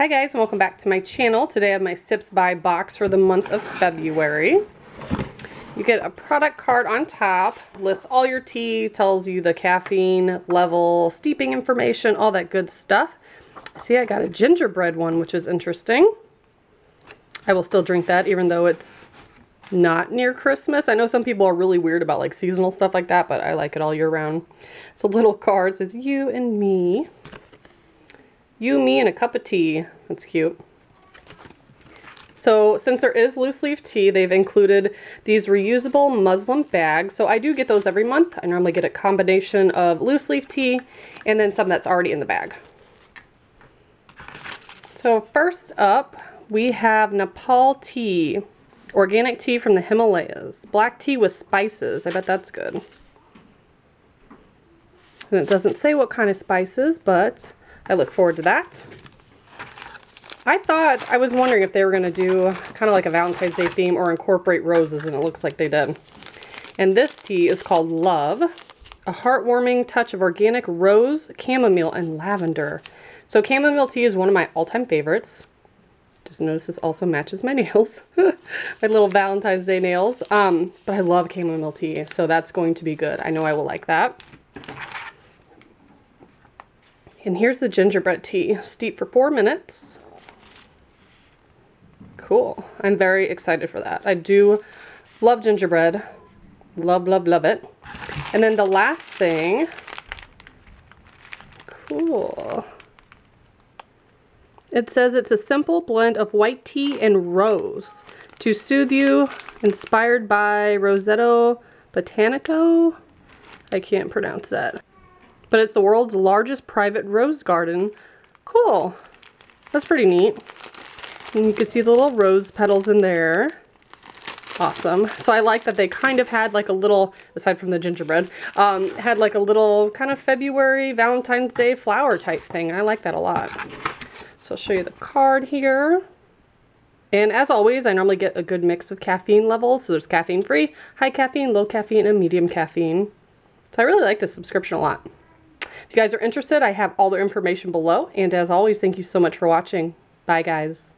Hi guys, and welcome back to my channel. Today I have my Sips by box for the month of February. You get a product card on top, lists all your tea, tells you the caffeine level, steeping information, all that good stuff. See, I got a gingerbread one, which is interesting. I will still drink that even though it's not near Christmas. I know some people are really weird about like seasonal stuff like that, but I like it all year round. It's a little card, it says you and me. You, me, and a cup of tea. That's cute. So since there is loose leaf tea, they've included these reusable muslin bags. So I do get those every month. I normally get a combination of loose leaf tea and then some that's already in the bag. So first up, we have Nepal Tea. Organic tea from the Himalayas. Black tea with spices. I bet that's good. And it doesn't say what kind of spices, but I look forward to that. I was wondering if they were going to do kind of like a Valentine's Day theme or incorporate roses, and it looks like they did. And this tea is called Love, a heartwarming touch of organic rose, chamomile, and lavender. So chamomile tea is one of my all-time favorites. Just notice this also matches my nails, my little Valentine's Day nails. But I love chamomile tea, so that's going to be good. I know I will like that. And here's the gingerbread tea. Steep for 4 minutes. Cool. I'm very excited for that. I do love gingerbread. Love, love, love it. And then the last thing. Cool. It says it's a simple blend of white tea and rose to soothe you, inspired by Rosetto Botanico. I can't pronounce that. But it's the world's largest private rose garden. Cool. That's pretty neat. And you can see the little rose petals in there. Awesome. So I like that they kind of had like a little, aside from the gingerbread, had like a little kind of February Valentine's Day flower type thing. I like that a lot. So I'll show you the card here. And as always, I normally get a good mix of caffeine levels. So there's caffeine free, high caffeine, low caffeine, and medium caffeine. So I really like this subscription a lot. If you guys are interested, I have all the information below. And as always, thank you so much for watching. Bye, guys.